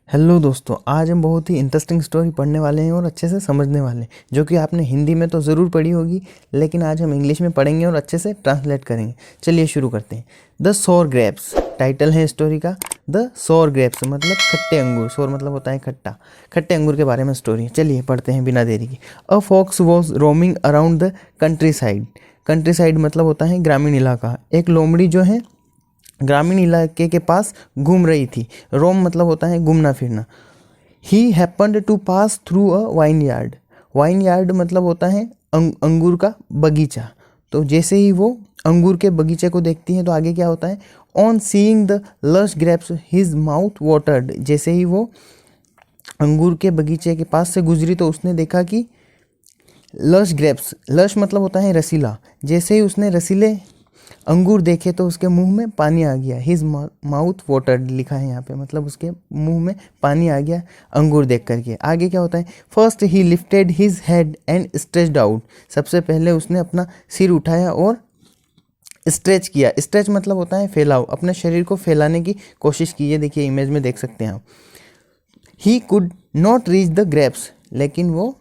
Hello दोस्तों, आज हम बहुत ही इंटरेस्टिंग स्टोरी पढ़ने वाले हैं और अच्छे से समझने वाले हैं, जो कि आपने हिंदी में तो ज़रूर पढ़ी होगी, लेकिन आज हम इंग्लिश में पढ़ेंगे और अच्छे से ट्रांसलेट करेंगे। चलिए शुरू करते हैं। द सोर ग्रेप्स टाइटल है स्टोरी का। द सोर ग्रेप्स मतलब खट्टे अंगूर। सोर मतलब होता है खट्टा। खट्टे अंगूर के बारे में स्टोरी है। चलिए पढ़ते हैं बिना देरी की। A fox was roaming around the countryside. Countryside मतलब होता है ग्रामीण इलाका। एक लोमड़ी जो है ग्रामीण इलाके के पास घूम रही थी। रोम मतलब होता है घूमना फिरना। He happened to pass through a vineyard. Vineyard मतलब होता है अंगूर का बगीचा। तो जैसे ही वो अंगूर के बगीचे को देखती हैं तो आगे क्या होता है, on seeing the lush grapes his mouth watered. जैसे ही वो अंगूर के बगीचे के पास से गुजरी तो उसने देखा कि लश ग्रेप्स, लश मतलब होता है रसीला। जैसे ही उसने रसीले अंगूर देखे तो उसके मुंह में पानी आ गया। हिज माउथ वाटर्ड लिखा है यहाँ पे, मतलब उसके मुंह में पानी आ गया अंगूर देख करके। आगे क्या होता है, first he lifted his head and stretched out. सबसे पहले उसने अपना सिर उठाया और स्ट्रेच किया। स्ट्रेच मतलब होता है फैलाव, अपने शरीर को फैलाने की कोशिश की। ये देखिए इमेज में देख सकते हैं आप। He could not reach the grapes, लेकिन वो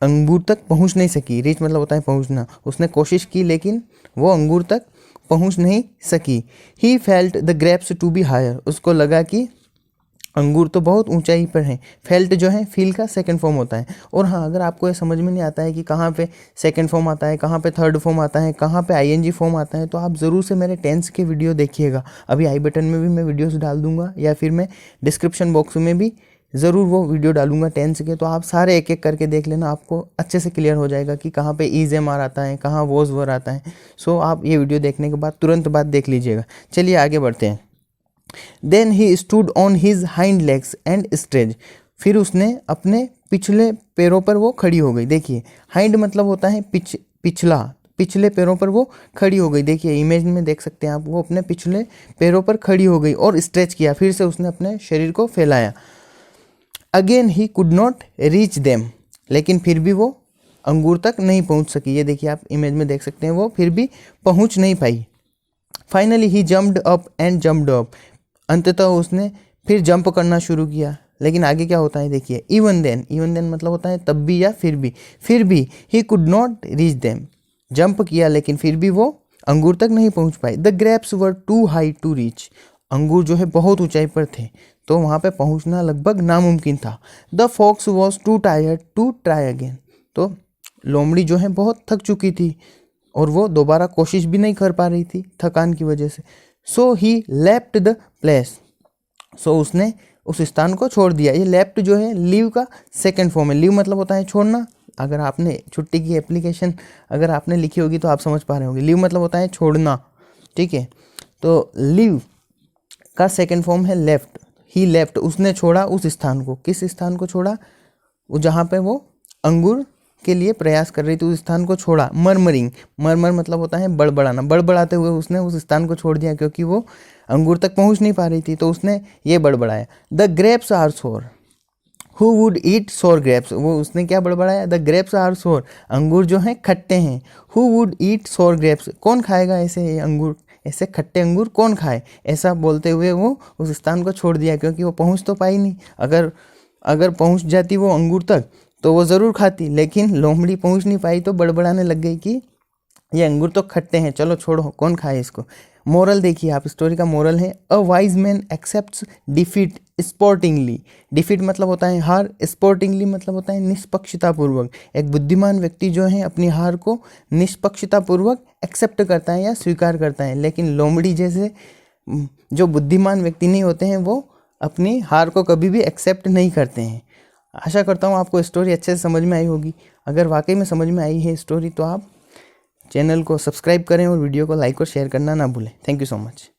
अंगूर तक पहुंच नहीं सकी। रीच मतलब होता है पहुंचना। उसने कोशिश की लेकिन वो अंगूर तक पहुंच नहीं सकी। He felt the grapes to be higher. उसको लगा कि अंगूर तो बहुत ऊंचाई पर है। फेल्ट जो है फील का सेकंड फॉर्म होता है। और हाँ, अगर आपको ये समझ में नहीं आता है कि कहाँ पे सेकंड फॉर्म आता है, कहाँ पे थर्ड फॉर्म आता है, कहाँ पे आईएनजी फॉर्म आता है, तो आप ज़रूर से मेरे टेंस के वीडियो देखिएगा। अभी आई बटन में भी मैं वीडियोस डाल दूंगा, या फिर मैं डिस्क्रिप्शन बॉक्स में भी ज़रूर वो वीडियो डालूंगा टेंस के। तो आप सारे एक एक करके देख लेना, आपको अच्छे से क्लियर हो जाएगा कि कहाँ पे इज एम आर आता है, कहाँ वॉज वर आता है। सो आप ये वीडियो देखने के बाद तुरंत बाद देख लीजिएगा। चलिए आगे बढ़ते हैं। Then he stood on his hind legs and stretch. फिर उसने अपने पिछले पैरों पर वो खड़ी हो गई। देखिए हाइंड मतलब होता है पिछला, पिछले पैरों पर वो खड़ी हो गई। देखिए इमेज में देख सकते हैं आप, वो अपने पिछले पैरों पर खड़ी हो गई और स्ट्रेच किया। फिर से उसने अपने शरीर को फैलाया। Again he could not reach them, लेकिन फिर भी वो अंगूर तक नहीं पहुंच सकी। ये देखिए आप इमेज में देख सकते हैं, वो फिर भी पहुंच नहीं पाई। Finally he jumped up and jumped up. अंततः उसने फिर जंप करना शुरू किया। लेकिन आगे क्या होता है देखिए, इवन देन मतलब होता है तब भी या फिर भी he could not reach them. Jump किया लेकिन फिर भी वो अंगूर तक नहीं पहुंच पाए। The grapes were too high to reach. अंगूर जो है बहुत ऊंचाई पर थे, तो वहाँ पे पहुँचना लगभग नामुमकिन था। The fox was too tired to try again. तो लोमड़ी जो है बहुत थक चुकी थी और वो दोबारा कोशिश भी नहीं कर पा रही थी थकान की वजह से। सो ही लेफ्ट द प्लेस। सो उसने उस स्थान को छोड़ दिया। ये लेफ्ट जो है लीव का सेकेंड फॉर्म है। लीव मतलब होता है छोड़ना। अगर आपने छुट्टी की एप्लीकेशन अगर आपने लिखी होगी तो आप समझ पा रहे होंगे। लीव मतलब होता है छोड़ना, ठीक है। तो लीव का सेकेंड फॉर्म है लेफ्ट। ही लेफ्ट, उसने छोड़ा उस स्थान को। किस स्थान को छोड़ा? वो जहाँ पे वो अंगूर के लिए प्रयास कर रही थी, उस स्थान को छोड़ा। मरमरिंग, मरमर मतलब होता है बड़बड़ाना। बड़बड़ाते हुए उसने उस स्थान को छोड़ दिया, क्योंकि वो अंगूर तक पहुँच नहीं पा रही थी, तो उसने ये बड़बड़ाया, द ग्रेप्स आर सोर। हु वुड ईट सोर ग्रेप्स। वो उसने क्या बड़बड़ाया, द ग्रेप्स आर सोर। अंगूर जो हैं खट्टे हैं। हु वुड ईट सोर ग्रेप्स। कौन खाएगा ऐसे अंगूर, ऐसे खट्टे अंगूर कौन खाए। ऐसा बोलते हुए वो उस स्थान को छोड़ दिया, क्योंकि वो पहुंच तो पाई नहीं। अगर पहुंच जाती वो अंगूर तक तो वो ज़रूर खाती, लेकिन लोमड़ी पहुंच नहीं पाई तो बड़बड़ाने लग गई कि ये अंगूर तो खट्टे हैं, चलो छोड़ो, कौन खाए इसको। मोरल देखिए आप, स्टोरी का मोरल है, a wise man accepts defeat sportingly. Defeat मतलब होता है हार, स्पोर्टिंगली मतलब होता है निष्पक्षतापूर्वक। एक बुद्धिमान व्यक्ति जो है अपनी हार को निष्पक्षतापूर्वक एक्सेप्ट करता है या स्वीकार करता है। लेकिन लोमड़ी जैसे जो बुद्धिमान व्यक्ति नहीं होते हैं, वो अपनी हार को कभी भी एक्सेप्ट नहीं करते हैं। आशा करता हूँ आपको स्टोरी अच्छे से समझ में आई होगी। अगर वाकई में समझ में आई है स्टोरी तो आप चैनल को सब्सक्राइब करें और वीडियो को लाइक और शेयर करना ना भूलें। Thank you so much.